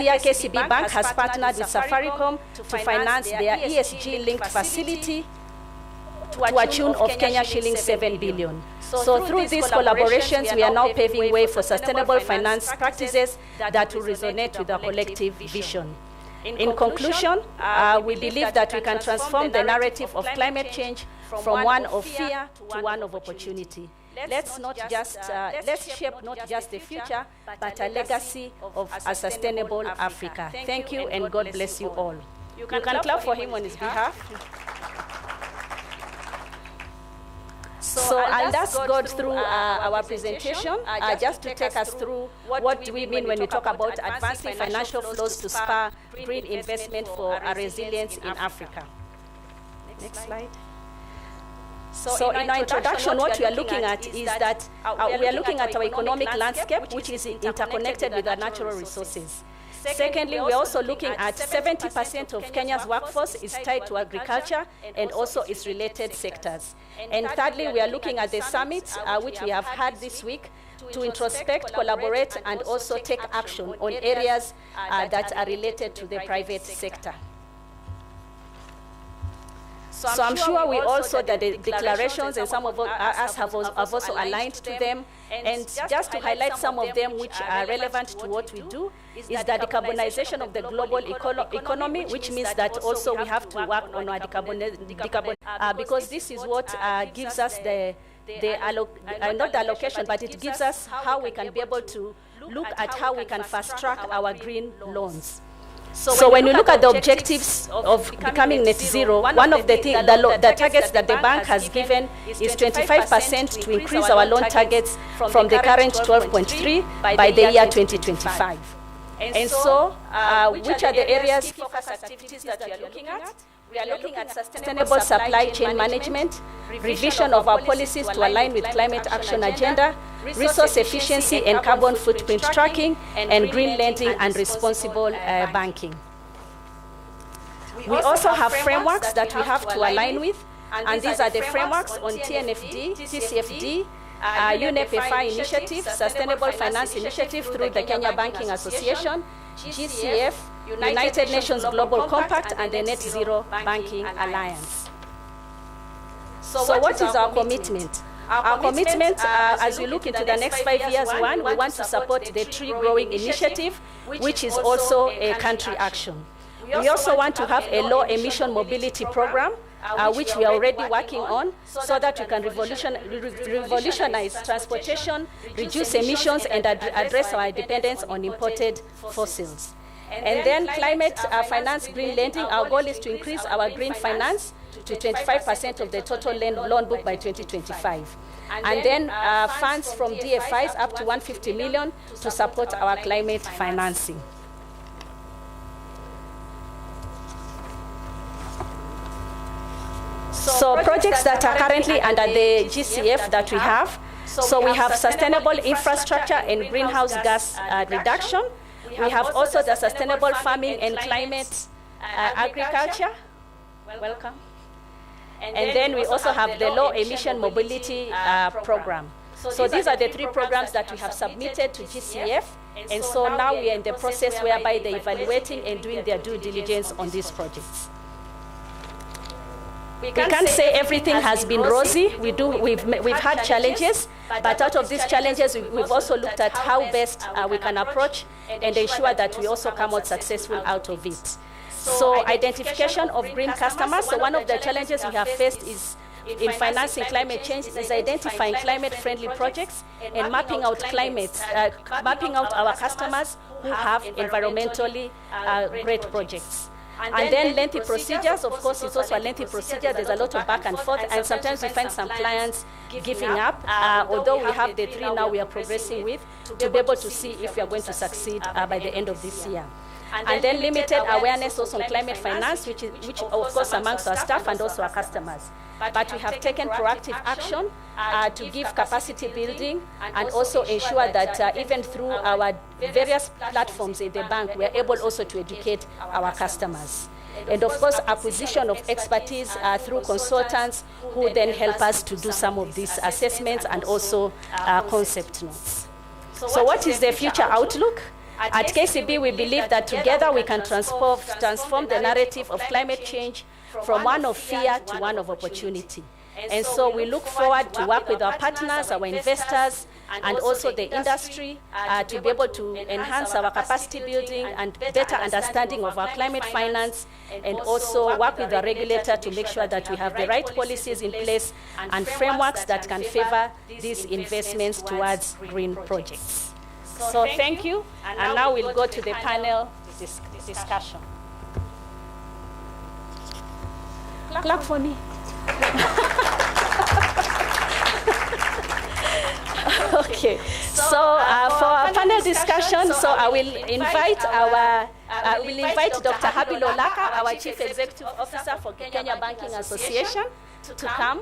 Here, KCB Bank has partnered with Safaricom to finance their ESG-linked facility to a tune of Kenya shillings 7 billion. So through these collaborations, we are now paving way for sustainable finance practices that will resonate with our collective vision. In conclusion, we believe that we can transform the narrative of climate change from one of fear to one of opportunity. Let's shape not just the future, but a legacy of a sustainable Africa. Thank you, and God bless you all. You can clap for him on his behalf. So I'll just go through our presentation just to take us through what do we mean when we talk about advancing financial flows to spur green investment for a resilience in Africa. Next slide. So in our introduction, what we are looking at is that we are looking at our economic landscape, which is interconnected with our natural resources. Secondly, we're also looking at 70% of Kenya's workforce is tied to agriculture and also its related sectors. And thirdly, we are looking at the summit, which we have had this week, to introspect, collaborate, and also take action on areas that are related to the private sector. So I'm sure we also, that the declarations, and some of us have also aligned to them. And just to highlight some of them which are relevant to what we do, is the decarbonization of the global economy, which means that also we have to work on our decarbonization, because this is what gives us not the allocation, but it gives us how we can be able to look at how we can fast track our green loans. So when you look at the objectives of becoming net zero, one of the targets that the bank has given is 25% to increase our loan targets from the current 12.3 by the year 2025. And so, which are the areas, focus activities that we are looking at? We are looking at sustainable supply chain management, revision of our policies to align with climate action agenda, resource efficiency and carbon footprint tracking, and green lending and responsible banking. We also have frameworks that we have to align with, and these are the frameworks on TNFD, TCFD, UNEP-FI initiative, Sustainable Finance Initiative through the Kenya Banking Association, GCF, United Nations Global Compact, and the Net Zero Banking Alliance. So what is our commitment? Our commitment, as we look into the next 5 years, one, we want to support the tree growing initiative, which is also a country action. We also want to have a low emission mobility program, which we are already working on, so that we can revolutionize transportation, reduce emissions, and address our dependence on imported fossils. And then climate finance, green lending, our goal is to increase our green finance to 25% of the total loan book by 2025. And then funds from DFIs up to 150 million to support our climate financing. So projects that are currently under the GCF that we have, so we have sustainable infrastructure and greenhouse gas reduction. We have also the sustainable farming and climate agriculture. Welcome. And then we also have the low emission mobility program. So these are the 3 programs that we have submitted to GCF. And so now we are in the process whereby they're evaluating and doing their due diligence on these projects. We can't say everything has been rosy. We've had challenges, but out of these challenges, we've also looked at how best we can approach and ensure that we also come out successful out of it. So identification of green customers. So one of the challenges we have faced is in financing climate change is identifying climate-friendly projects and mapping out our customers who have environmentally great projects. And then lengthy procedures, of course, it's also a lengthy procedure. There's a lot of back and forth, and sometimes we find some clients giving up, although we have the 3 now we are progressing with, to be able to see if we are going to succeed by the end of this year. And then limited awareness also on climate finance, which of course amongst our staff and also our customers. But we have taken proactive action to give capacity building and also ensure that even through our various platforms in the bank, we are able also to educate our customers. And of course, acquisition of expertise through consultants who then help us to do some of these assessments and also concept notes. So what is the future outlook? At KCB, we believe that together we can transform the narrative of climate change from one of fear to one of opportunity. And so we look forward to work with our partners, our investors, and also the industry to be able to enhance our capacity building and better understanding of our climate finance, and also work with the regulator to make sure that we have the right policies in place and frameworks that can favor these investments towards green projects. So thank you, and now we'll go to the panel discussion. Clap for me. Okay, so for our panel discussion, so I will invite Dr. Habil Olaka, our Chief Executive Officer for Kenya Banking Association, to come.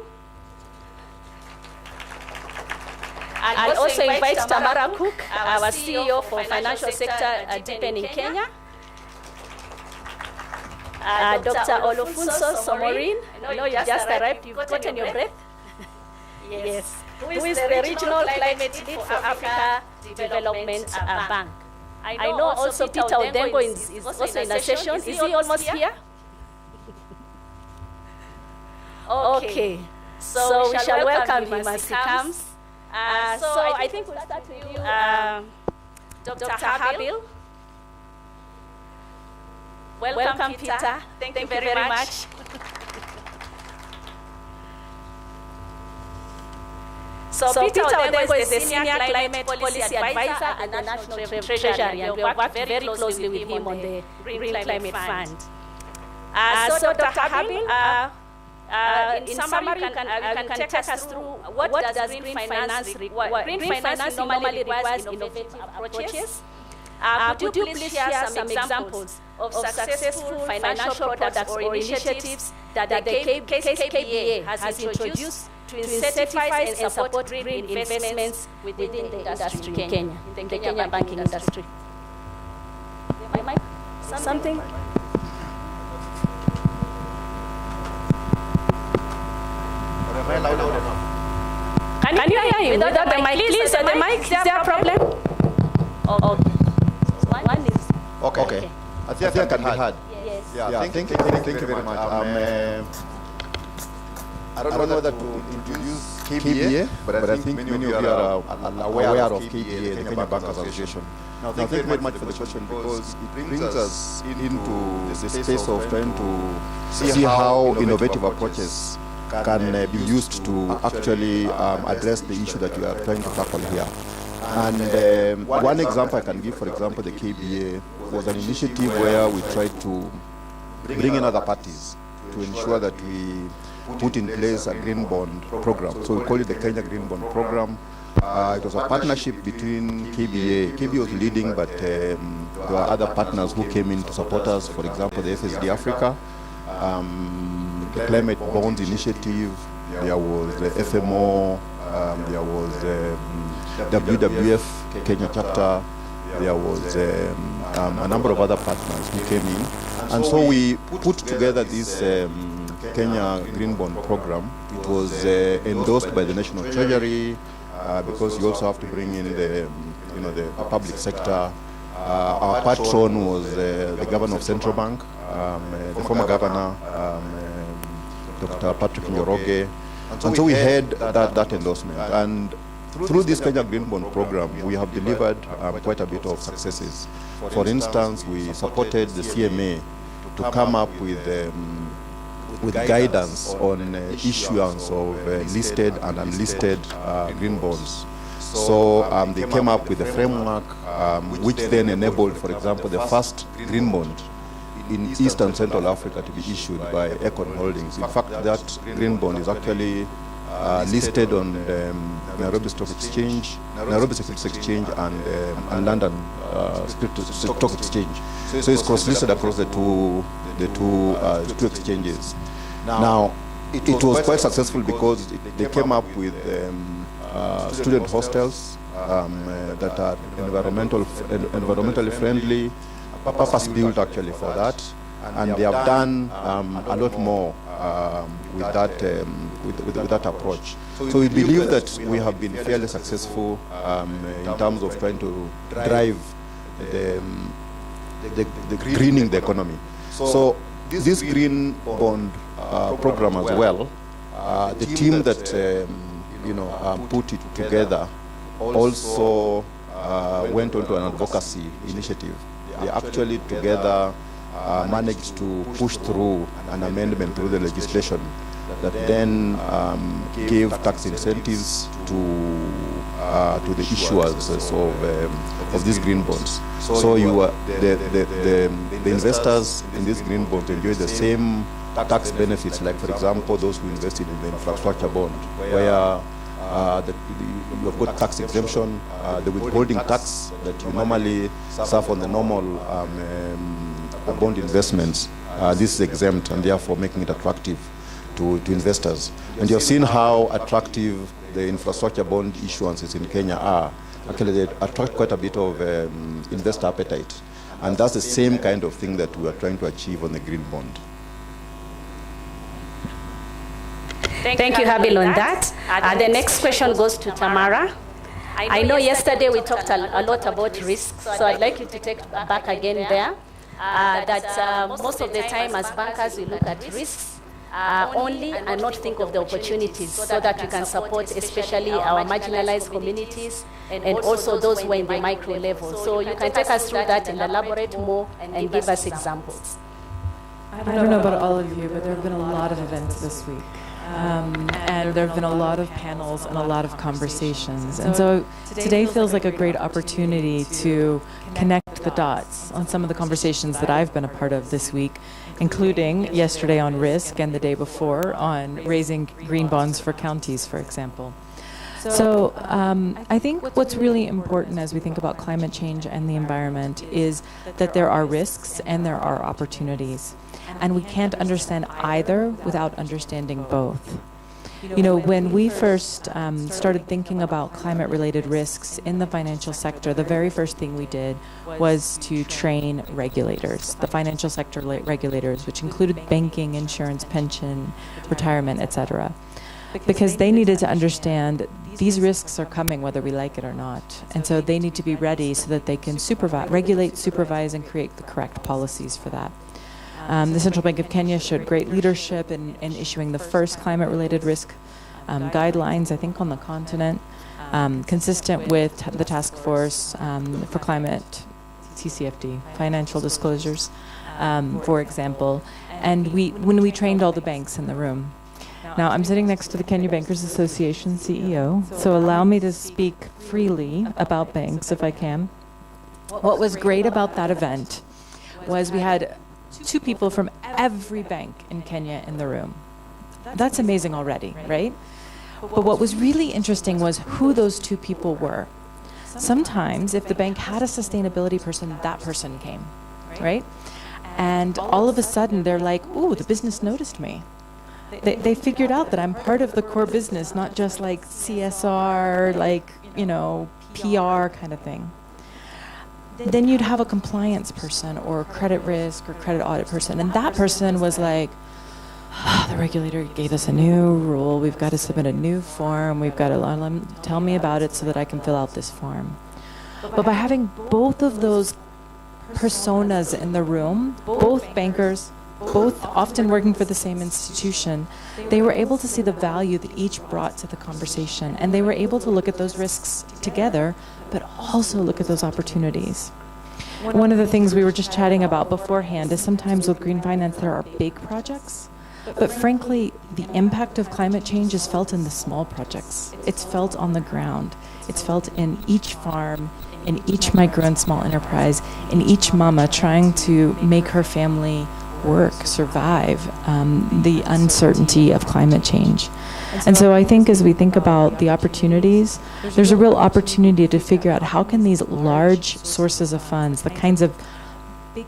And also invite Tamara Cook, our CEO for Financial Sector Deepening Kenya. Dr. Olufunso Somorin, I know you just arrived, you've gotten your breath? Yes. Who is the Regional Climate Lead for Africa Development Bank. I know also Peter Odengo is also in a session. Is he almost here? Okay. So we shall welcome him as he comes. So I think we'll start with you, Dr. Habil. Welcome, Peter. Thank you very much. So Peter Odengo is the Senior Climate Policy Advisor at the National Treasury, and we work very closely with him on the Green Climate Fund. So Dr. Habil, in summary, you can take us through what does green finance require? Green finance normally requires innovative approaches. Could you please share some examples of successful financial products or initiatives that the KBA has introduced to incentivize and support green investments within the industry in Kenya, in the Kenya banking industry? Something? Can you hear him without the mic? Please, the mic, is there a problem? Okay. One is... Okay. I think I can be heard. Yes. Yeah, thank you very much. I don't know whether to introduce KBA, but I think many of you are aware of KBA, the Kenya Bank Association. Now, thank you very much for the question, because it brings us into the space of trying to see how innovative approaches can be used to actually address the issue that we are trying to tackle here. And one example I can give, for example, the KBA was an initiative where we tried to bring in other parties to ensure that we put in place a green bond program. So we call it the Kenya Green Bond Program. It was a partnership between KBA. KBA was leading, but there were other partners who came in to support us. For example, the FSD Africa, the Climate Bonds Initiative, there was the FMO, there was the WWF Kenya chapter, there was a number of other partners who came in. And so we put together this Kenya Green Bond Program. It was endorsed by the National Treasury, because you also have to bring in the public sector. Our patron was the governor of Central Bank, the former governor, Dr. Patrick Njoroge. And so we had that endorsement. And through this Kenya Green Bond Program, we have delivered quite a bit of successes. For instance, we supported the CMA to come up with guidance on issuance of listed and unlisted green bonds. So they came up with a framework which then enabled, for example, the first green bond in East and Central Africa to be issued by Econ Holdings. In fact, that green bond is actually listed on Nairobi Stock Exchange, Nairobi Securities Exchange, and London Stock Exchange. So it's cross-listed across the two exchanges. Now, it was quite successful because they came up with student hostels that are environmentally friendly, purpose-built actually for that, and they have done a lot more with that approach. So we believe that we have been fairly successful in terms of trying to drive greening the economy. So this green bond program as well, the team that put it together also went on to an advocacy initiative. They actually together managed to push through an amendment through the legislation that then gave tax incentives to the issuers of these green bonds. So the investors in these green bonds enjoy the same tax benefits, like for example those who invested in the infrastructure bond, where you've got tax exemption, the withholding tax that you normally serve on the normal bond investments. This is exempt, and therefore making it attractive to investors. And you've seen how attractive the infrastructure bond issuances in Kenya are. Actually, they attract quite a bit of investor appetite. And that's the same kind of thing that we are trying to achieve on the green bond. Thank you, Habil, on that. The next question goes to Tamara. I know yesterday we talked a lot about risks, so I'd like you to take back again there. That most of the time as bankers we look at risks only and not think of the opportunities, so that we can support especially our marginalized communities and also those who are in the micro level. So you can take us through that and elaborate more and give us examples. I don't know about all of you, but there have been a lot of events this week. And there have been a lot of panels and a lot of conversations. And so today feels like a great opportunity to connect the dots on some of the conversations that I've been a part of this week, including yesterday on risk and the day before on raising green bonds for counties, for example. So I think what's really important as we think about climate change and the environment is that there are risks and there are opportunities. And we can't understand either without understanding both. You know, when we first started thinking about climate-related risks in the financial sector, the very first thing we did was to train regulators, the financial sector regulators, which included banking, insurance, pension, retirement, etc. Because they needed to understand these risks are coming whether we like it or not. And so they need to be ready so that they can regulate, supervise, and create the correct policies for that. The Central Bank of Kenya showed great leadership in issuing the first climate-related risk guidelines, I think, on the continent, consistent with the Task Force for Climate, TCFD, financial disclosures, for example. And when we trained all the banks in the room. Now, I'm sitting next to the Kenya Bankers Association CEO, so allow me to speak freely about banks if I can. What was great about that event was we had 2 people from every bank in Kenya in the room. That's amazing already, right? But what was really interesting was who those 2 people were. Sometimes if the bank had a sustainability person, that person came, right? And all of a sudden they're like, ooh, the business noticed me. They figured out that I'm part of the core business, not just like CSR, like, you know, PR kind of thing. Then you'd have a compliance person or credit risk or credit audit person. And that person was like, the regulator gave us a new rule. We've got to submit a new form. We've got to tell me about it so that I can fill out this form. But by having both of those personas in the room, both bankers, both often working for the same institution, they were able to see the value that each brought to the conversation. And they were able to look at those risks together, but also look at those opportunities. One of the things we were just chatting about beforehand is sometimes with green finance there are big projects, but frankly, the impact of climate change is felt in the small projects. It's felt on the ground. It's felt in each farm, in each micro and small enterprise, in each mama trying to make her family work, survive the uncertainty of climate change. And so I think as we think about the opportunities, there's a real opportunity to figure out how can these large sources of funds, the kinds of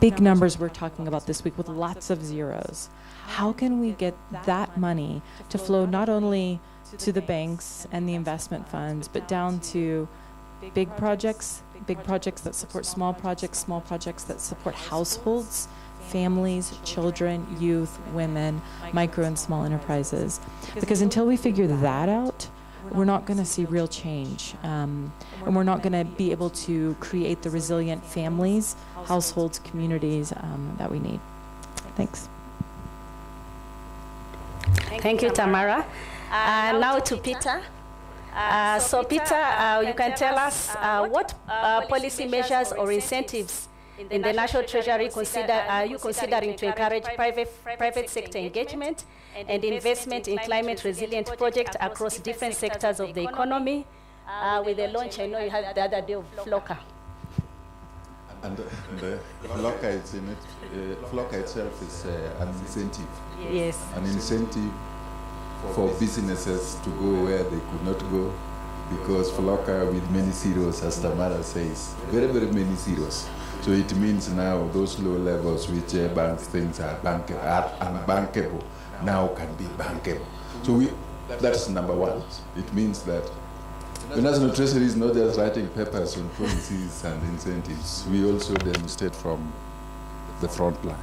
big numbers we're talking about this week with lots of zeros, how can we get that money to flow not only to the banks and the investment funds, but down to big projects that support small projects that support households, families, children, youth, women, micro and small enterprises. Because until we figure that out, we're not going to see real change. And we're not going to be able to create the resilient families, households, communities that we need. Thanks. Thank you, Tamara. Now to Peter. So Peter, you can tell us what policy measures or incentives in the National Treasury are you considering to encourage private sector engagement and investment in climate resilient projects across different sectors of the economy? With the launch, I know you had the other day of FLOCA. And the FLOCA itself is an incentive. Yes. An incentive for businesses to go where they could not go, because FLOCA with many zeros, as Tamara says, very, very many zeros. So it means now those low levels which banks things are unbankable now can be bankable. So that's number one. It means that the National Treasury is not just writing papers on policies and incentives. We also demonstrate from the front line.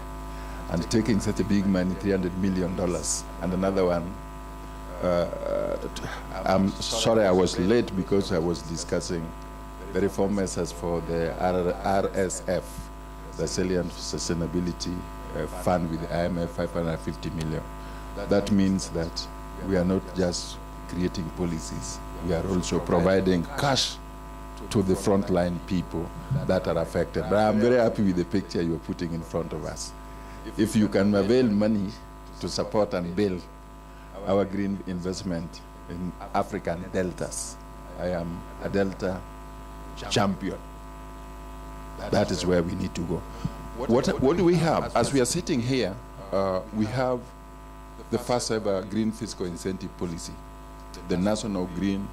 And taking such a big money, $300 million, and another one, I'm sorry I was late because I was discussing the reform measures for the RSF, the Resilient Sustainability Fund with the IMF, 550 million. That means that we are not just creating policies, we are also providing cash to the frontline people that are affected. But I'm very happy with the picture you're putting in front of us. If you can avail money to support and build our green investment in African deltas, I am a delta champion. That is where we need to go. What do we have? As we are sitting here, we have the first ever green fiscal incentive policy, the National Green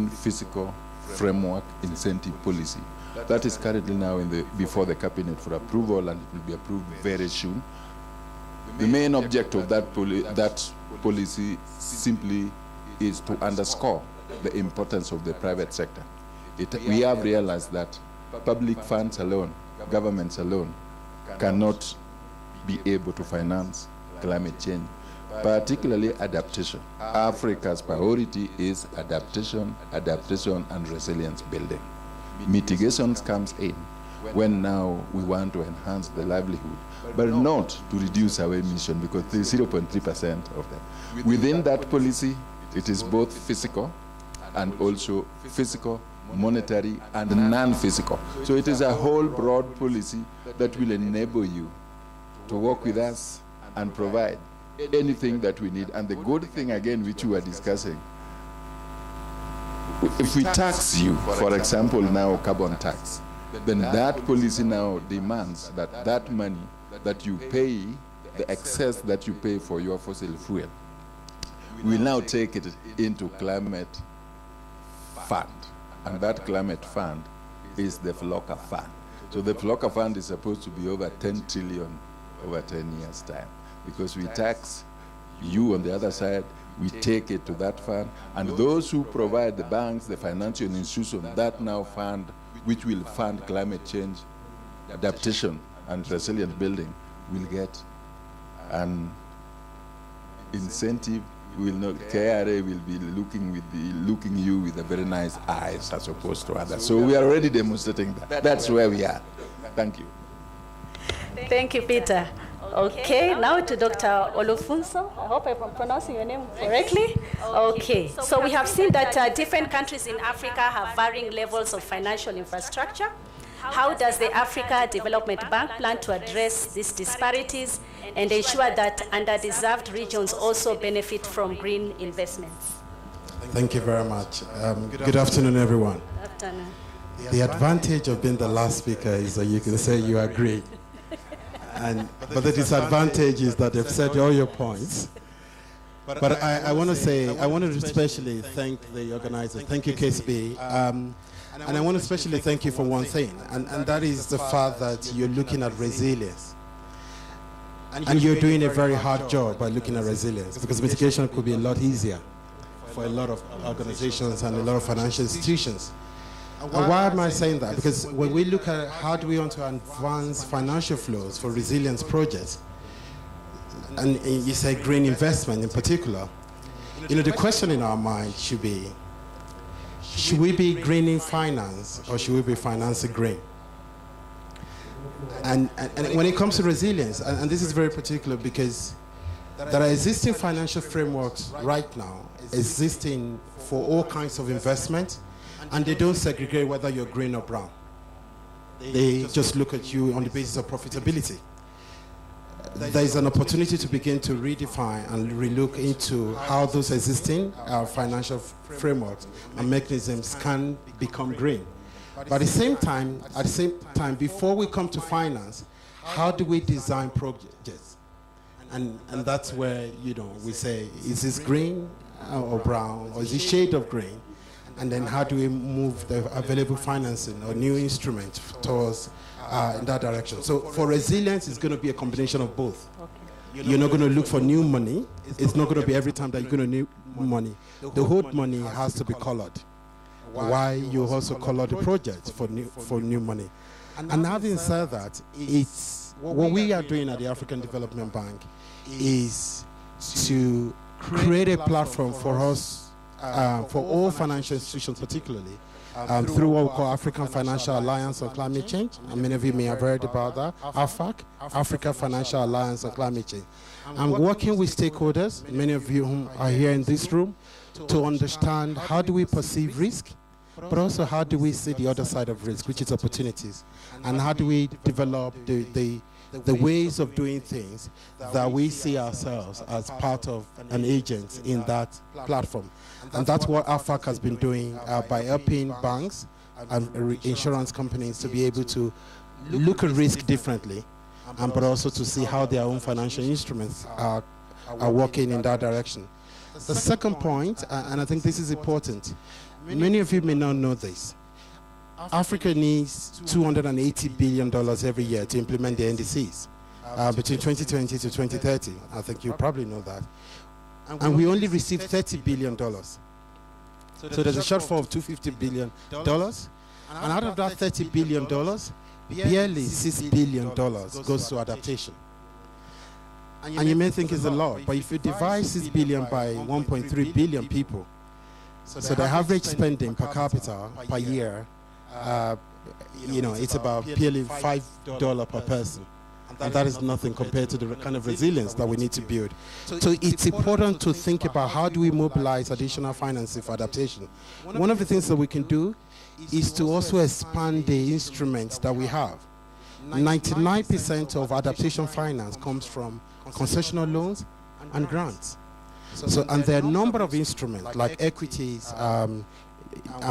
Fiscal Framework Incentive Policy. That is currently now before the cabinet for approval, and it will be approved very soon. The main objective of that policy simply is to underscore the importance of the private sector. We have realized that public funds alone, governments alone, cannot be able to finance climate change, particularly adaptation. Africa's priority is adaptation, and resilience building. Mitigations comes in when now we want to enhance the livelihood, but not to reduce our emission, because there's 0.3% of them. Within that policy, it is both physical and also physical, monetary, and non-physical. So it is a whole broad policy that will enable you to work with us and provide anything that we need. And the good thing, again, which we are discussing, if we tax you, for example, now carbon tax, then that policy now demands that that money that you pay, the excess that you pay for your fossil fuel, we now take it into climate fund. And that climate fund is the FLOCA fund. So the FLOCA fund is supposed to be over 10 trillion over 10 years' time, because we tax you on the other side, we take it to that fund, and those who provide the banks, the financial institutions, that now fund, which will fund climate change, adaptation, and resilient building, will get an incentive. KRA will be looking you with a very nice eyes as opposed to others. So we are already demonstrating that. That's where we are. Thank you. Thank you, Peter. Okay, now to Dr. Olufunso. I hope I'm pronouncing your name correctly. Okay, so we have seen that different countries in Africa have varying levels of financial infrastructure. How does the Africa Development Bank plan to address these disparities and ensure that underdeserved regions also benefit from green investments? Thank you very much. Good afternoon, everyone. Good afternoon. The advantage of being the last speaker is that you can say you agree. But the disadvantage is that they've said all your points. But I want to especially thank the organizers. Thank you, KSB. And I want to especially thank you for one thing, and that is the fact that you're looking at resilience. And you're doing a very hard job by looking at resilience, because mitigation could be a lot easier for a lot of organizations and a lot of financial institutions. And why am I saying that? Because when we look at how do we want to advance financial flows for resilience projects, and you say green investment in particular, the question in our mind should we be greening finance or should we be financing green? And when it comes to resilience, and this is very particular because there are existing financial frameworks right now existing for all kinds of investment, and they don't segregate whether you're green or brown. They just look at you on the basis of profitability. There is an opportunity to begin to redefine and relook into how those existing financial frameworks and mechanisms can become green. But at the same time, before we come to finance, how do we design projects? And that's where, we say, is this green or brown, or is it shade of green? And then how do we move the available financing or new instruments towards in that direction? So for resilience, it's going to be a combination of both. Okay. You're not going to look for new money. It's not going to be every time that you're going to need money. The old money has to be colored. Why you also color the project for new money. And having said that, it's what we are doing at the African Development Bank is to create a platform for us, for all financial institutions particularly, through what we call African Financial Alliance on Climate Change. And many of you may have heard about that, AFAC, Africa Financial Alliance on Climate Change. I'm working with stakeholders, many of you who are here in this room, to understand how do we perceive risk, but also how do we see the other side of risk, which is opportunities, and how do we develop the ways of doing things that we see ourselves as part of an agent in that platform. And that's what AFAC has been doing by helping banks and insurance companies to be able to look at risk differently, but also to see how their own financial instruments are working in that direction. The second point, and I think this is important, many of you may not know this. Africa needs $280 billion every year to implement the NDCs between 2020 to 2030. I think you probably know that. And we only received $30 billion. So there's a shortfall of $250 billion. And out of that $30 billion, barely $6 billion goes to adaptation. And you may think it's a lot, but if you divide 6 billion by 1.3 billion people, so the average spending per capita per year, it's about barely $5 per person. And that is nothing compared to the kind of resilience that we need to build. So it's important to think about how do we mobilize additional financing for adaptation. One of the things that we can do is to also expand the instruments that we have. 99% of adaptation finance comes from concessional loans and grants. And there are a number of instruments like equities, and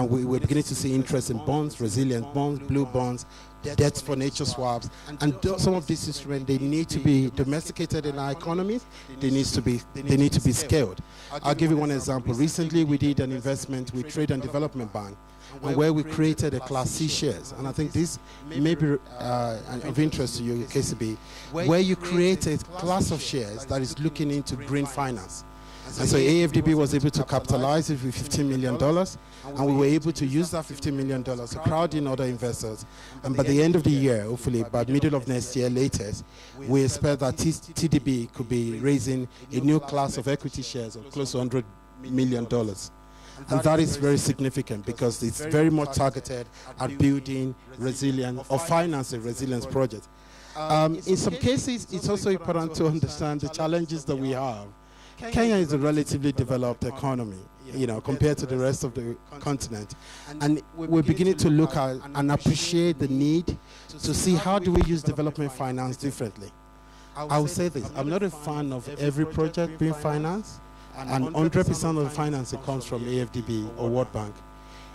we're beginning to see interest in bonds, resilient bonds, blue bonds, debts for nature swaps, and some of these instruments, they need to be domesticated in our economies. They need to be scaled. I'll give you one example. Recently, we did an investment with Trade and Development Bank, and where we created a Class C shares, and I think this may be of interest to you, KCB, where you create a class of shares that is looking into green finance. And so AFDB was able to capitalize it with $15 million, and we were able to use that $15 million to crowd in other investors. And by the end of the year, hopefully by middle of next year latest, we expect that TDB could be raising a new class of equity shares of close to $100 million. And that is very significant because it's very much targeted at building resilient or financing resilience projects. In some cases, it's also important to understand the challenges that we have. Kenya is a relatively developed economy, compared to the rest of the continent. And we're beginning to look at and appreciate the need to see how do we use development finance differently. I will say this, I'm not a fan of every project being financed, and 100% of the financing comes from AFDB or World Bank.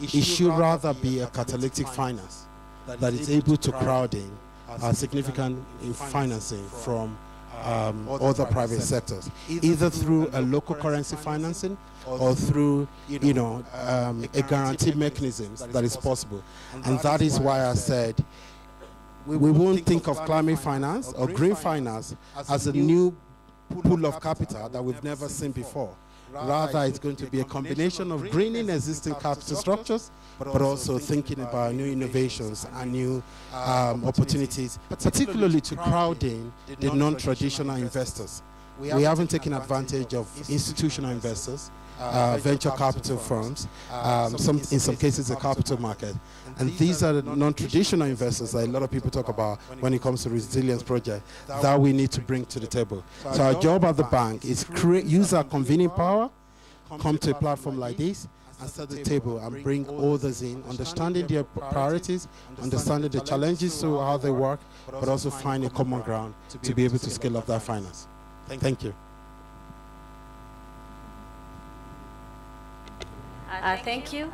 It should rather be a catalytic finance that is able to crowd in significant financing from other private sectors, either through a local currency financing or through, a guarantee mechanism that is possible. And that is why I said we won't think of climate finance or green finance as a new pool of capital that we've never seen before. Rather, it's going to be a combination of greening existing capital structures, but also thinking about new innovations and new opportunities, particularly to crowd in the non-traditional investors. we haven't taken advantage of institutional investors, venture capital firms, in some cases the capital market. And these are the non-traditional investors that a lot of people talk about when it comes to resilience project that we need to bring to the table. So our job at the bank is use our convening power, come to a platform like this, and set the table and bring others in, understanding their priorities, understanding the challenges to how they work, but also find a common ground to be able to scale up that finance. Thank you. Thank you.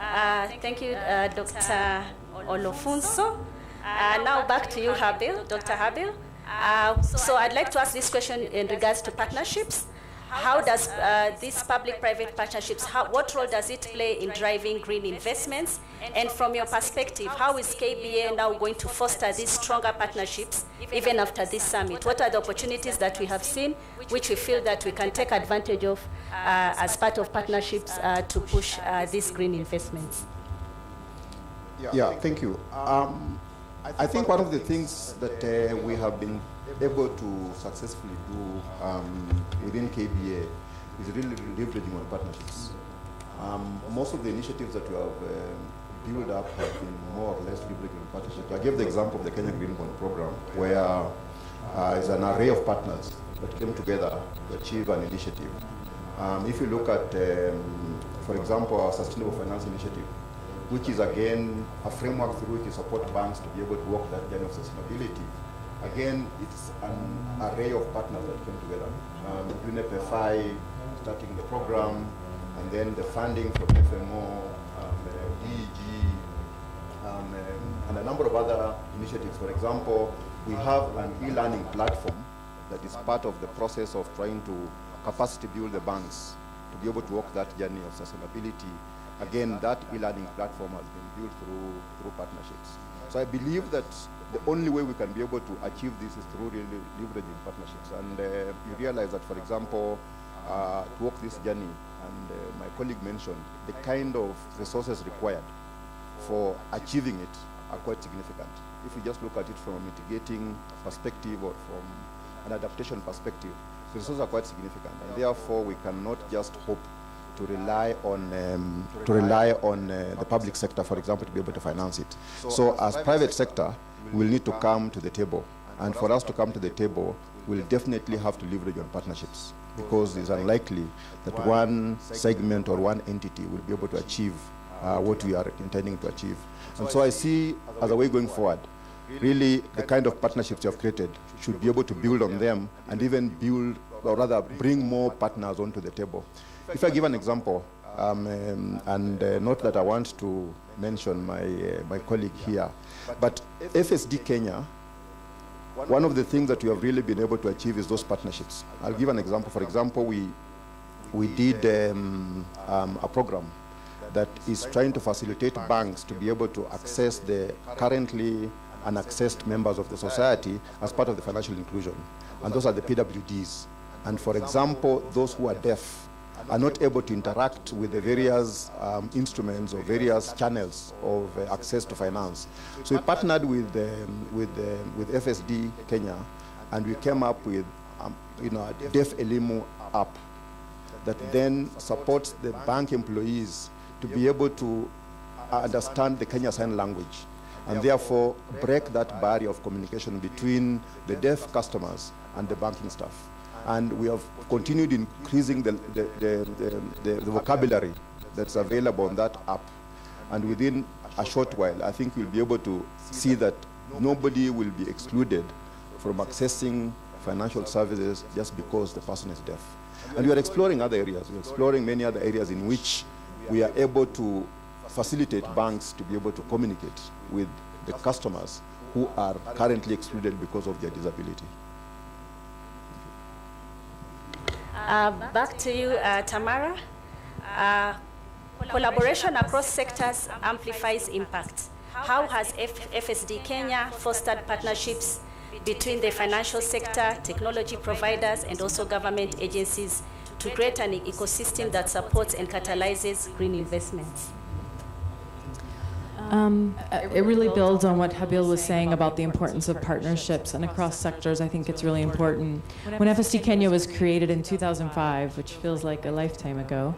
Dr. Olofunso. Now back to you, Habil, Dr. Habil. So I'd like to ask this question in regards to partnerships. How does these public-private partnerships, what role does it play in driving green investments? And from your perspective, how is KBA now going to foster these stronger partnerships even after this summit? What are the opportunities that we have seen which we feel that we can take advantage of as part of partnerships to push these green investments? Yeah, thank you. I think one of the things that we have been able to successfully do within KBA is really leveraging on partnerships. Most of the initiatives that we have built up have been more or less leveraging on partnerships. I gave the example of the Kenya Green Bond Program, where it's an array of partners that came together to achieve an initiative. If you look at, for example, our Sustainable Finance Initiative, which is again a framework through which you support banks to be able to walk that journey of sustainability. Again, it's an array of partners that came together. UNEP-FI starting the program, and then the funding from FMO, DEG, and a number of other initiatives. For example, we have an e-learning platform that is part of the process of trying to capacity build the banks to be able to walk that journey of sustainability. Again, that e-learning platform has been built through partnerships. So I believe that the only way we can be able to achieve this is through really leveraging partnerships. And you realize that, for example, to walk this journey, and my colleague mentioned, the kind of resources required for achieving it are quite significant. If you just look at it from a mitigating perspective or from an adaptation perspective, the resources are quite significant. And therefore, we cannot just hope to rely on the public sector, for example, to be able to finance it. So as private sector, we'll need to come to the table. And for us to come to the table, we'll definitely have to leverage on partnerships, because it's unlikely that one segment or one entity will be able to achieve what we are intending to achieve. And so I see, as a way going forward, really the kind of partnerships you have created should be able to build on them and even build, or rather bring more partners onto the table. If I give an example, and not that I want to mention my colleague here, but FSD Kenya, one of the things that we have really been able to achieve is those partnerships. I'll give an example. For example, we did a program that is trying to facilitate banks to be able to access the currently unaccessed members of the society as part of the financial inclusion. And those are the PWDs. And for example, those who are deaf are not able to interact with the various instruments or various channels of access to finance. So we partnered with FSD Kenya, and we came up with a Deaf Elimu app that then supports the bank employees to be able to understand the Kenya Sign Language, and therefore break that barrier of communication between the deaf customers and the banking staff. And we have continued increasing the vocabulary that's available on that app. And within a short while, I think we'll be able to see that nobody will be excluded from accessing financial services just because the person is deaf. And we are exploring other areas. We're exploring many other areas in which we are able to facilitate banks to be able to communicate with the customers who are currently excluded because of their disability. Back to you, Tamara. Collaboration across sectors amplifies impact. How has FSD Kenya fostered partnerships between the financial sector, technology providers, and also government agencies to create an ecosystem that supports and catalyzes green investments? It really builds on what Habil was saying about the importance of partnerships, and across sectors I think it's really important. When FSD Kenya was created in 2005, which feels like a lifetime ago,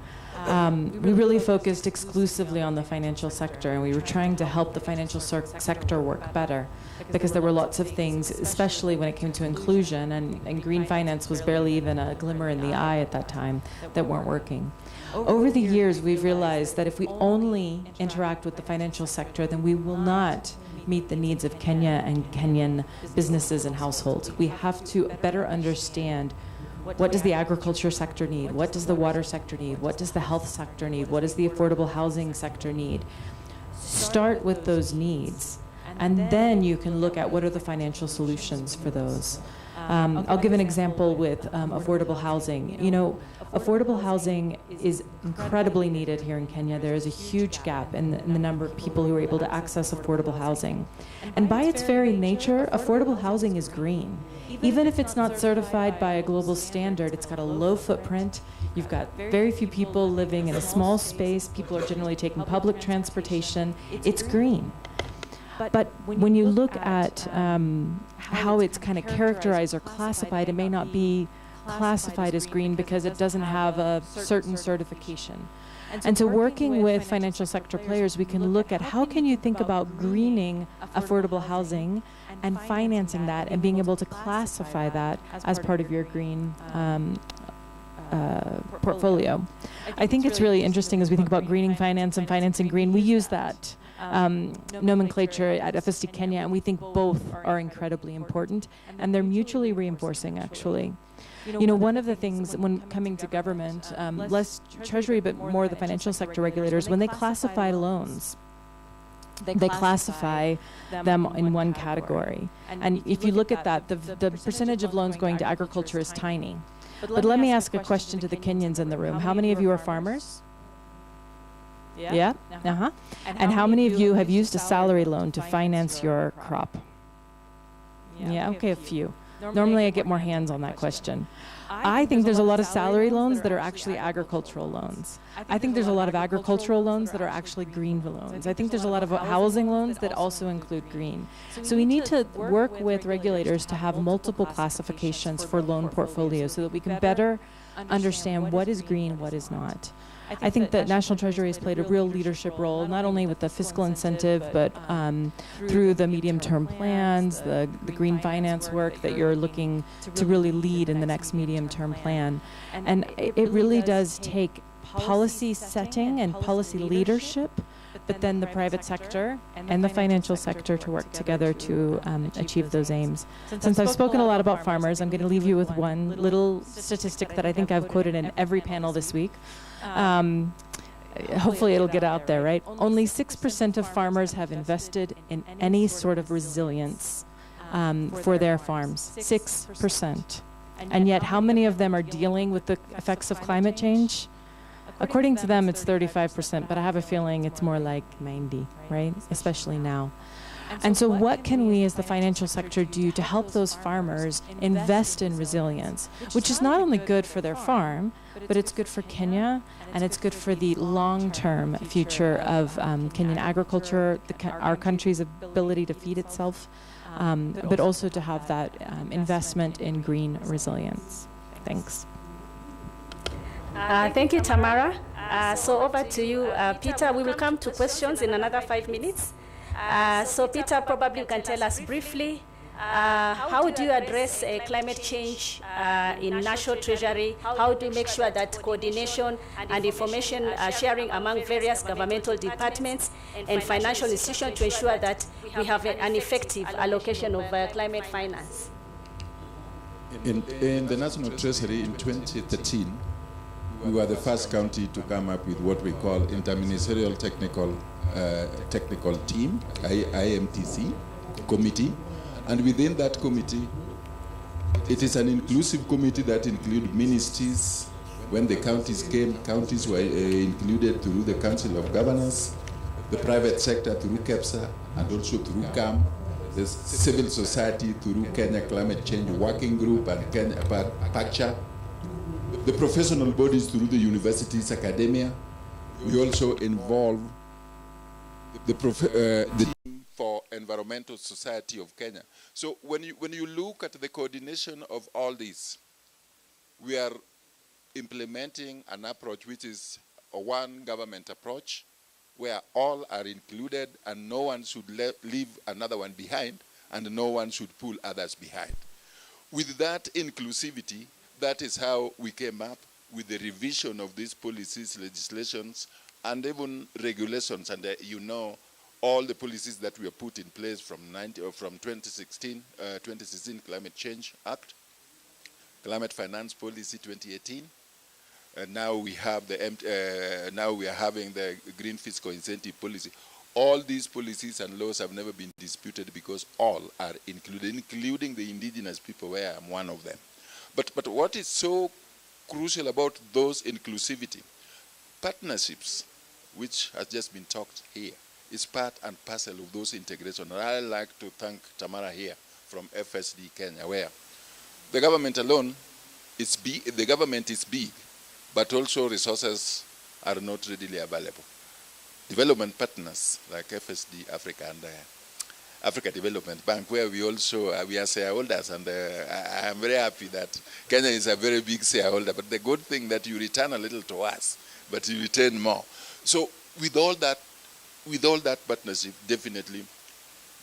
we really focused exclusively on the financial sector, and we were trying to help the financial sector work better, because there were lots of things, especially when it came to inclusion, and green finance was barely even a glimmer in the eye at that time, that weren't working. Over the years, we've realized that if we only interact with the financial sector, then we will not meet the needs of Kenya and Kenyan businesses and households. We have to better understand, what does the agriculture sector need? What does the water sector need? What does the health sector need? What does the affordable housing sector need? Start with those needs, and then you can look at what are the financial solutions for those. I'll give an example with affordable housing. You know, affordable housing is incredibly needed here in Kenya. There is a huge gap in the number of people who are able to access affordable housing. And by its very nature, affordable housing is green. Even if it's not certified by a global standard, it's got a low footprint. You've got very few people living in a small space. People are generally taking public transportation. It's green. But when you look at how it's kind of characterized or classified, it may not be classified as green because it doesn't have a certain certification. And so working with financial sector players, we can look at how can you think about greening affordable housing and financing that and being able to classify that as part of your green portfolio. I think it's really interesting as we think about greening finance and financing green. We use that nomenclature at FSD Kenya, and we think both are incredibly important, and they're mutually reinforcing, actually. You know, one of the things when coming to government, less Treasury but more the financial sector regulators, when they classify loans, they classify them in one category. And if you look at that, the percentage of loans going to agriculture is tiny. But let me ask a question to the Kenyans in the room. How many of you are farmers? Yeah? Uh-huh. And how many of you have used a salary loan to finance your crop? Yeah, okay, a few. Normally I get more hands on that question. I think there's a lot of salary loans that are actually agricultural loans. I think there's a lot of agricultural loans that are actually green loans. I think there's a lot of housing loans that also include green. So we need to work with regulators to have multiple classifications for loan portfolios so that we can better understand what is green, what is not. I think that National Treasury has played a real leadership role, not only with the fiscal incentive, but through the medium-term plans, the green finance work that you're looking to really lead in the next medium-term plan. And it really does take policy setting and policy leadership, but then the private sector and the financial sector to work together to achieve those aims. Since I've spoken a lot about farmers, I'm going to leave you with one little statistic that I think I've quoted in every panel this week. Hopefully it'll get out there, right? Only 6% of farmers have invested in any sort of resilience for their farms. 6%. And yet how many of them are dealing with the effects of climate change? According to them, it's 35%, but I have a feeling it's more like 90, right? Especially now. And so what can we as the financial sector do to help those farmers invest in resilience, which is not only good for their farm, but it's good for Kenya, and it's good for the long-term future of Kenyan agriculture, our country's ability to feed itself, but also to have that investment in green resilience. Thanks. Thank you, Tamara. So over to you, Peter. We will come to questions in another 5 minutes. So Peter, probably you can tell us briefly, how do you address climate change in National Treasury? How do you make sure that coordination and information sharing among various governmental departments and financial institutions to ensure that we have an effective allocation of climate finance? In the National Treasury in 2013, we were the first county to come up with what we call Interministerial Technical Team, IMTC, committee. And within that committee, it is an inclusive committee that includes ministries. When the counties came, counties were included through the Council of Governors, the private sector through KEPSA, and also through CAM, the civil society through Kenya Climate Change Working Group and Kenya PACCHA, the professional bodies through the universities, academia. We also involve the team for Environmental Society of Kenya. So when you look at the coordination of all this, we are implementing an approach which is a one government approach, where all are included and no one should leave another one behind, and no one should pull others behind. With that inclusivity, that is how we came up with the revision of these policies, legislations, and even regulations. And you know, all the policies that were put in place from 2016 Climate Change Act, Climate Finance Policy 2018, and now we have now we are having the Green Fiscal Incentive Policy. All these policies and laws have never been disputed because all are included, including the indigenous people, where I am one of them. But what is so crucial about those inclusivity? Partnerships, which has just been talked here, is part and parcel of those integration. And I'd like to thank Tamara here from FSD Kenya, where the government alone is big, the government is big, but also resources are not readily available. Development partners like FSD Africa and Africa Development Bank, where we also we are shareholders, and I am very happy that Kenya is a very big shareholder. But the good thing that you return a little to us, but you return more. So with all that partnership, definitely,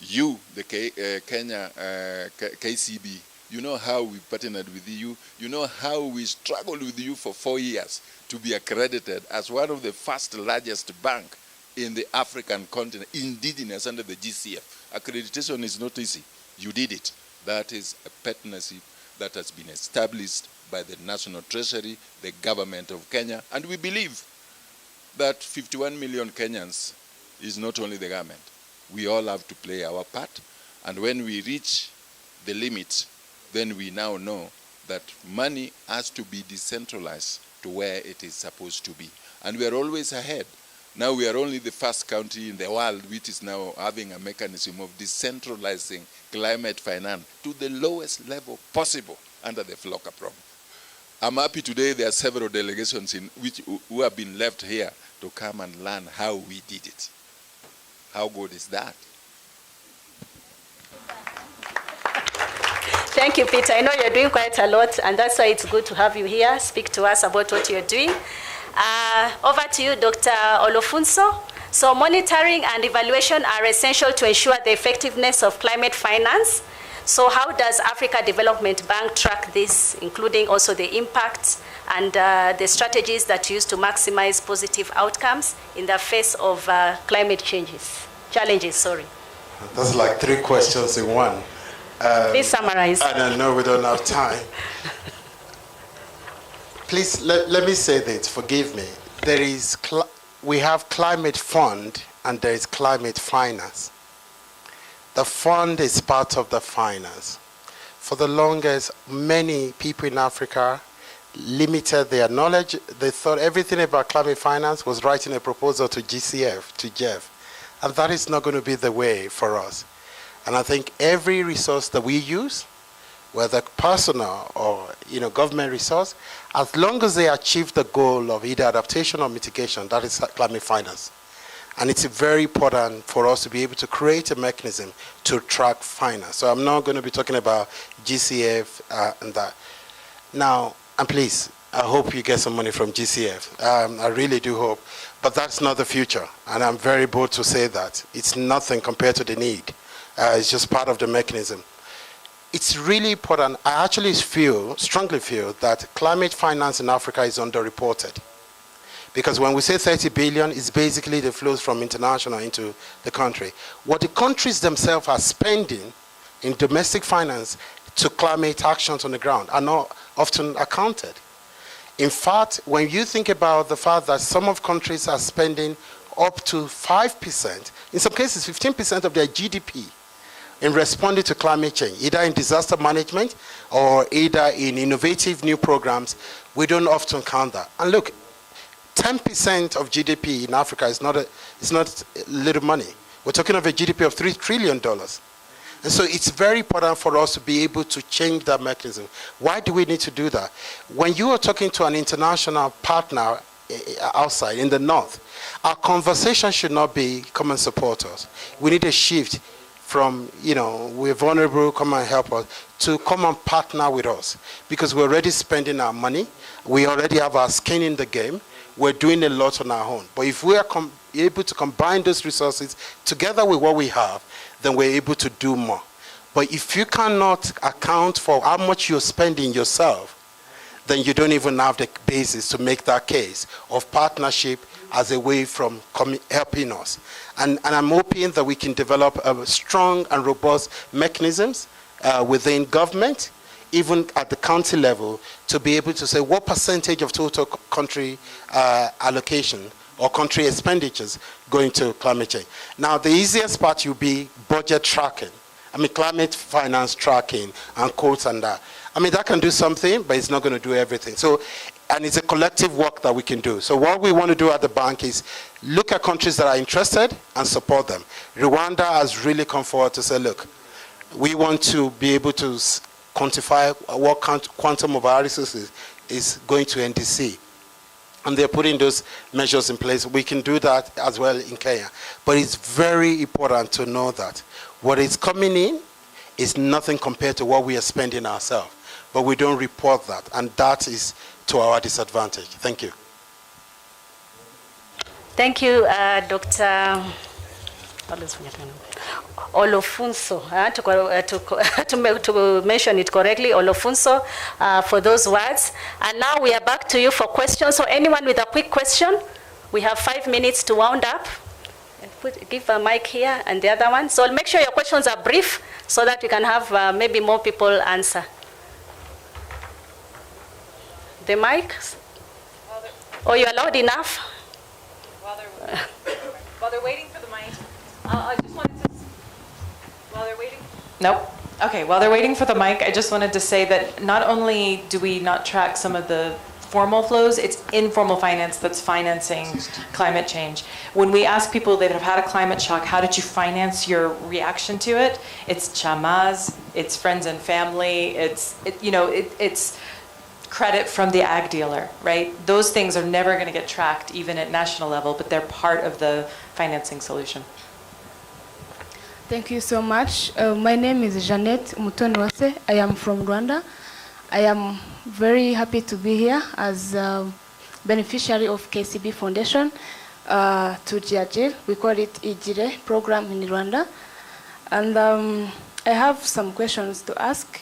you, the Kenya KCB, you know how we partnered with you. You know how we struggled with you for 4 years to be accredited as one of the first largest bank in the African continent, indigenous under the GCF. Accreditation is not easy. You did it. That is a partnership that has been established by the National Treasury, the government of Kenya, and we believe that 51 million Kenyans is not only the government. We all have to play our part, and when we reach the limit, then we now know that money has to be decentralized to where it is supposed to be. And we are always ahead. Now we are only the first country in the world which is now having a mechanism of decentralizing climate finance to the lowest level possible under the FLOCA program. I'm happy today there are several delegations who have been left here to come and learn how we did it. How good is that? Thank you, Peter. I know you're doing quite a lot, and that's why it's good to have you here, speak to us about what you're doing. Over to you, Dr. Olofunso. So monitoring and evaluation are essential to ensure the effectiveness of climate finance. So how does Africa Development Bank track this, including also the impacts and the strategies that you use to maximize positive outcomes in the face of climate challenges? That's like 3 questions in one. Please summarize. I know we don't have time. Please, let me say this, forgive me. We have climate fund and there is climate finance. The fund is part of the finance. For the longest, many people in Africa limited their knowledge. They thought everything about climate finance was writing a proposal to GCF, to Jeff. And that is not going to be the way for us. And I think every resource that we use, whether personal or government resource, as long as they achieve the goal of either adaptation or mitigation, that is climate finance. And it's very important for us to be able to create a mechanism to track finance. So I'm not going to be talking about GCF and that. Now, and please, I hope you get some money from GCF. I really do hope. But that's not the future. And I'm very bold to say that. It's nothing compared to the need. It's just part of the mechanism. It's really important. I actually strongly feel that climate finance in Africa is underreported. Because when we say 30 billion, it's basically the flows from international into the country. What the countries themselves are spending in domestic finance to climate actions on the ground are not often accounted. In fact, when you think about the fact that some of countries are spending up to 5%, in some cases 15% of their GDP, in responding to climate change, either in disaster management or either in innovative new programs, we don't often count that. And look, 10% of GDP in Africa is not little money. We're talking of a GDP of $3 trillion. And so it's very important for us to be able to change that mechanism. Why do we need to do that? When you are talking to an international partner outside, in the north. Our conversation should not be come and support us. We need a shift from, we're vulnerable, come and help us, to come and partner with us. Because we're already spending our money. We already have our skin in the game. We're doing a lot on our own. But if we are able to combine those resources together with what we have, then we're able to do more. But if you cannot account for how much you're spending yourself, then you don't even have the basis to make that case of partnership as a way from helping us. And I'm hoping that we can develop a strong and robust mechanisms within government, even at the county level, to be able to say what percentage of total country allocation or country expenditures going to climate change. Now, the easiest part will be budget tracking. Climate finance tracking and quotes and that. That can do something, but it's not going to do everything. So, and it's a collective work that we can do. So what we want to do at the bank is look at countries that are interested and support them. Rwanda has really come forward to say, look, we want to be able to quantify what quantum of our resources is going to NDC. And they're putting those measures in place. We can do that as well in Kenya. But it's very important to know that what is coming in is nothing compared to what we are spending ourselves. But we don't report that, and that is to our disadvantage. Thank you. Thank you, Dr. Olofunso, to mention it correctly, Olofunso, for those words. And now we are back to you for questions. So anyone with a quick question, we have 5 minutes to round up. Give a mic here and the other one. So make sure your questions are brief so that we can have maybe more people answer. The mics? Oh, you're loud enough? While they're waiting for the mic, I just wanted to, while they're waiting? Nope. Okay, while they're waiting for the mic, I just wanted to say that not only do we not track some of the formal flows, it's informal finance that's financing climate change. When we ask people that have had a climate shock, how did you finance your reaction to it? It's chamas, it's friends and family, it's credit from the ag dealer, right? Those things are never going to get tracked even at national level, but they're part of the financing solution. Thank you so much. My name is Jeanette Mutonwase. I am from Rwanda. I am very happy to be here as a beneficiary of KCB Foundation to Jiajil. We call it Ijire program in Rwanda. And I have some questions to ask.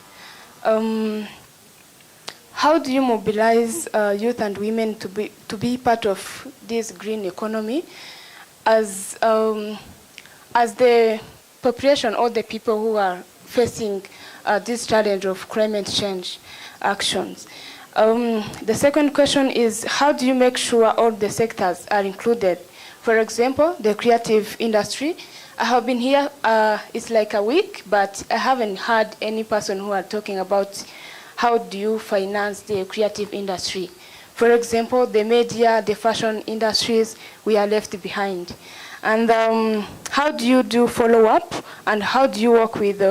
How do you mobilize youth and women to be part of this green economy as the population or the people who are facing this challenge of climate change actions? The second question is, how do you make sure all the sectors are included? For example, the creative industry. I have been here, it's like a week, but I haven't heard any person who are talking about how do you finance the creative industry. For example, the media, the fashion industries, we are left behind. And how do you do follow-up, and how do you work with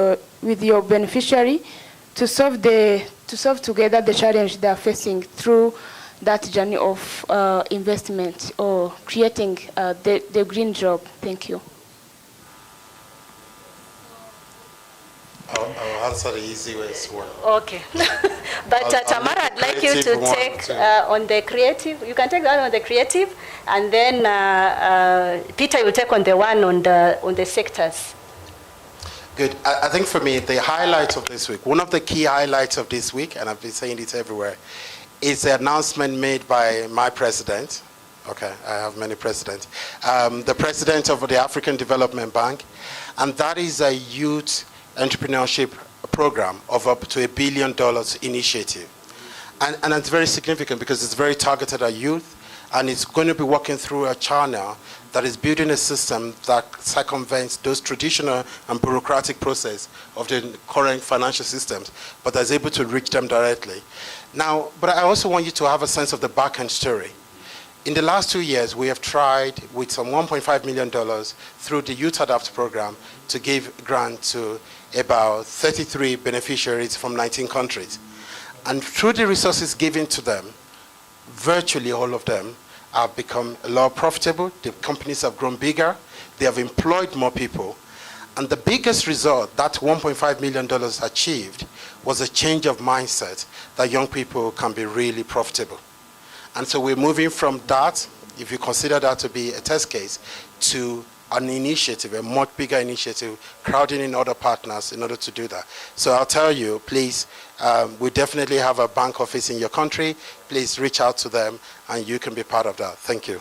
your beneficiary to solve together the challenge they are facing through that journey of investment or creating the green job? Thank you. I'll answer the easiest one. Okay. But Tamara, I'd like you to take on the creative. You can take that on the creative, and then Peter will take on the one on the sectors. Good. I think for me, the highlight of this week, one of the key highlights of this week, and I've been saying it everywhere, is the announcement made by my president. Okay, I have many presidents. The president of the African Development Bank, and that is a youth entrepreneurship program of up to $1 billion initiative. And it's very significant because it's very targeted at youth, and it's going to be working through a channel that is building a system that circumvents those traditional and bureaucratic process of the current financial systems, but is able to reach them directly. Now, but I also want you to have a sense of the back-end story. In the last 2 years, we have tried with some $1.5 million through the Youth Adapt program to give grant to about 33 beneficiaries from 19 countries. And through the resources given to them, virtually all of them have become a lot profitable. The companies have grown bigger. They have employed more people. And the biggest result that $1.5 million achieved was a change of mindset that young people can be really profitable. And so we're moving from that, if you consider that to be a test case, to an initiative, a much bigger initiative, crowding in other partners in order to do that. So I'll tell you, please, we definitely have a bank office in your country. Please reach out to them, and you can be part of that. Thank you.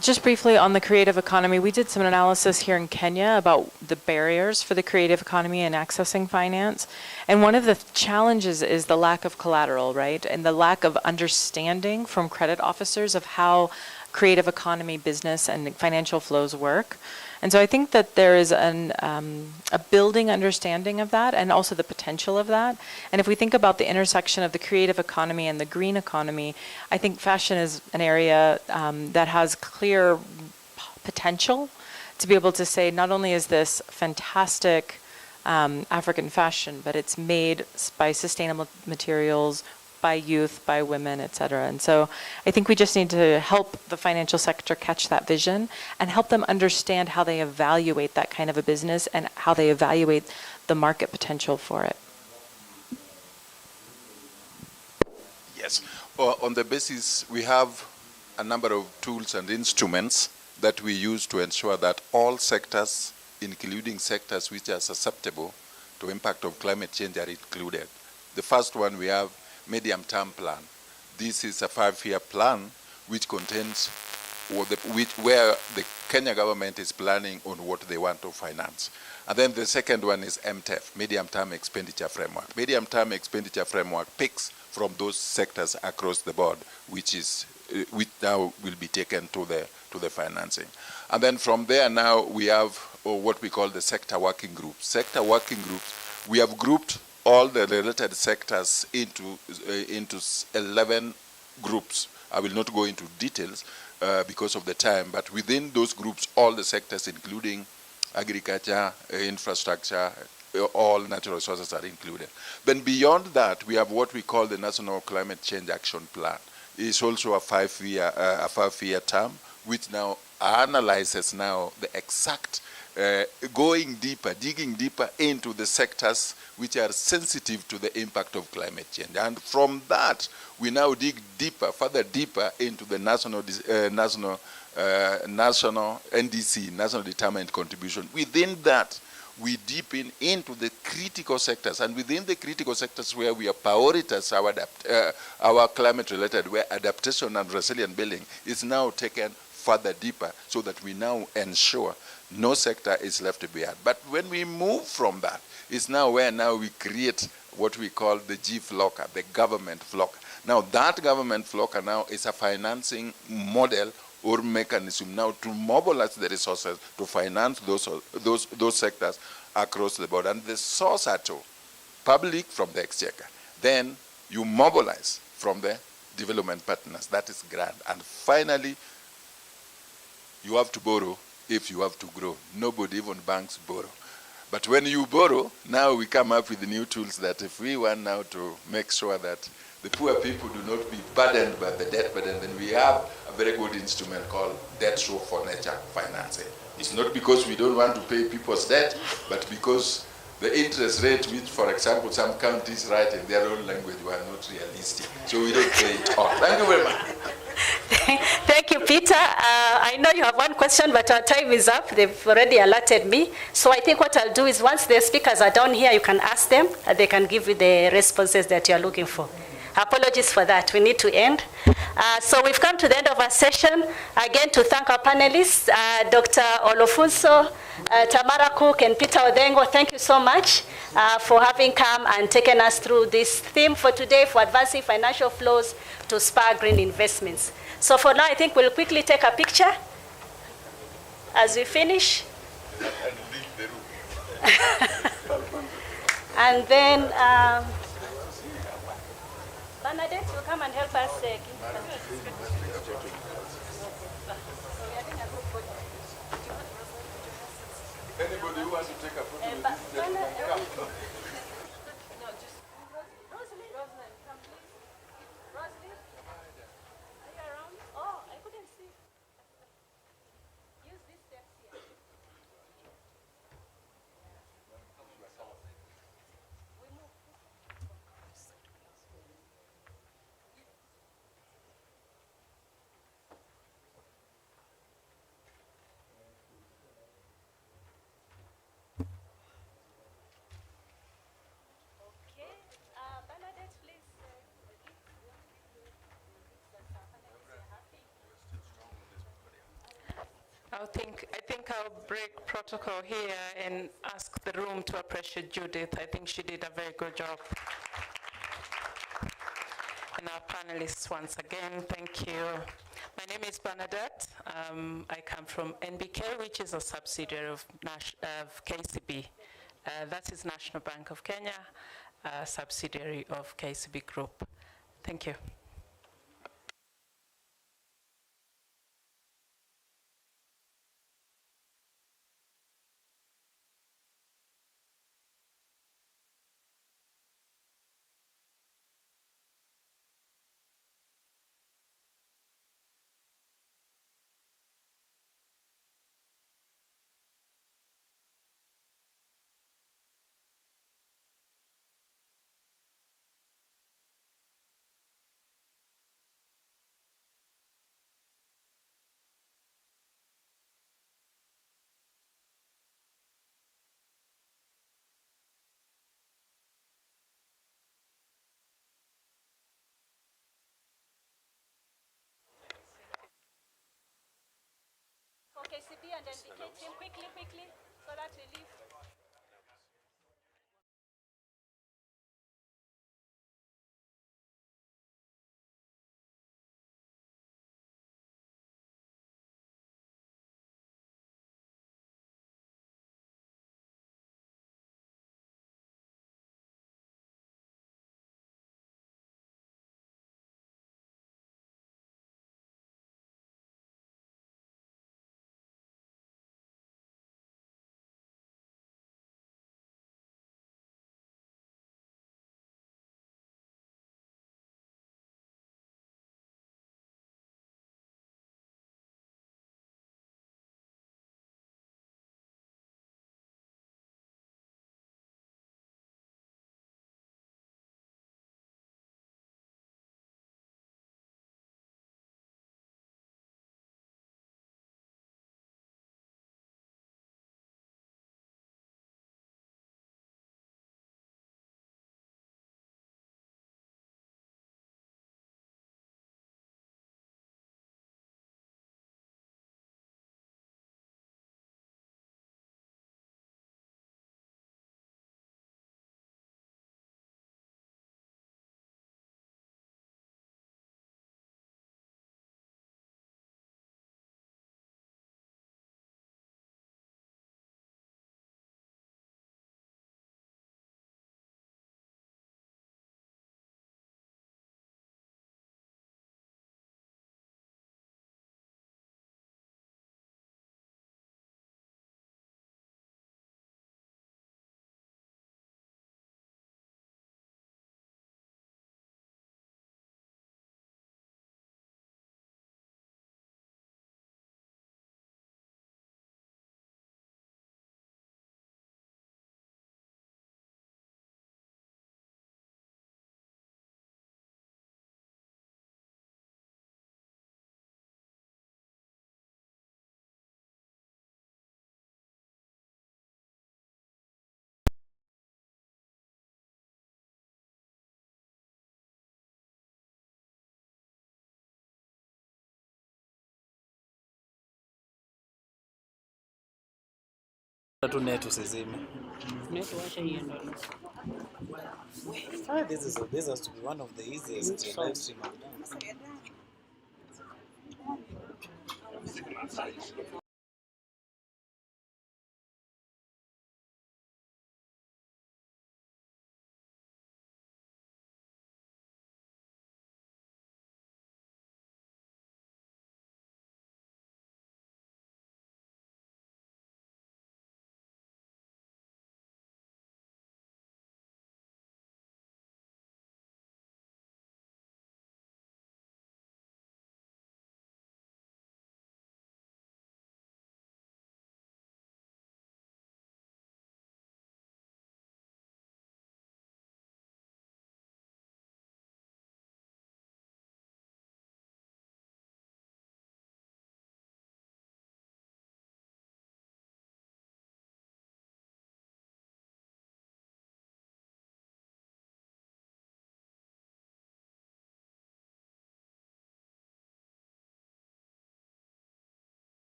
Just briefly on the creative economy, we did some analysis here in Kenya about the barriers for the creative economy and accessing finance. And one of the challenges is the lack of collateral, right? And the lack of understanding from credit officers of how creative economy business and financial flows work. And so I think that there is a building understanding of that and also the potential of that. And if we think about the intersection of the creative economy and the green economy, I think fashion is an area that has clear potential to be able to say not only is this fantastic African fashion, but it's made by sustainable materials, by youth, by women, et cetera. And so I think we just need to help the financial sector catch that vision and help them understand how they evaluate that kind of a business and how they evaluate the market potential for it. Yes. On the basis, we have a number of tools and instruments that we use to ensure that all sectors, including sectors which are susceptible to impact of climate change, are included. The first one we have medium-term plan. This is a 5-year plan which contains where the Kenya government is planning on what they want to finance. And then the second one is MTEF, medium-term expenditure framework. Medium-term expenditure framework picks from those sectors across the board, which now will be taken to the financing. And then from there now we have what we call the sector working groups. Sector working groups, we have grouped all the related sectors into 11 groups. I will not go into details because of the time, but within those groups, all the sectors, including agriculture, infrastructure, all natural resources are included. Then beyond that, we have what we call the National Climate Change Action Plan. It's also a 5-year term, which now analyzes now the exact going deeper, digging deeper into the sectors which are sensitive to the impact of climate change. And from that, we now dig deeper, further deeper into the national NDC, National Determined Contribution. Within that, we deepen into the critical sectors, and within the critical sectors where we have prioritized our climate-related, where adaptation and resilient building is now taken further deeper, so that we now ensure no sector is left behind. But when we move from that, it's now where now we create what we call the GFLOCA, the government FLOCA. Now that government FLOCA now is a financing model or mechanism now to mobilize the resources to finance those sectors across the board. And the source are two: public from the exchequer. Then you mobilize from the development partners, that is grant. And finally, you have to borrow if you have to grow. Nobody, even banks, borrow. But when you borrow, now we come up with the new tools that if we want now to make sure that the poor people do not be burdened by the debt burden, then we have a very good instrument called debt show for nature financing. It's not because we don't want to pay people's debt, but because the interest rate, which, for example, some counties write in their own language, were not realistic. So we don't pay it off. Thank you very much. Thank you, Peter. I know you have one question, but our time is up. They've already alerted me. So I think what I'll do is once the speakers are down here, you can ask them, and they can give you the responses that you're looking for. Apologies for that. We need to end. So we've come to the end of our session. Again, to thank our panelists, Dr. Olofunso, Tamara Cook, and Peter Odengo. Thank you so much for having come and taken us through this theme for today, for advancing financial flows to spur green investments. So for now, I think we'll quickly take a picture as we finish. And then Bernadette will come and help us. Anybody who wants to take a photo? Rosalie, come please. Rosalie, are you around? I think I'll break protocol here and ask the room to appreciate Judith. I think she did a very good job. And our panelists, once again, thank you. My name is Bernadette. I come from NBK, which is a subsidiary of KCB. That is National Bank of Kenya, a subsidiary of KCB Group. Thank you. For KCB and NBK team, quickly, so that we leave. Net usizime. Net washa hiyo ndio. This has to be one of the easiest live stream I've done.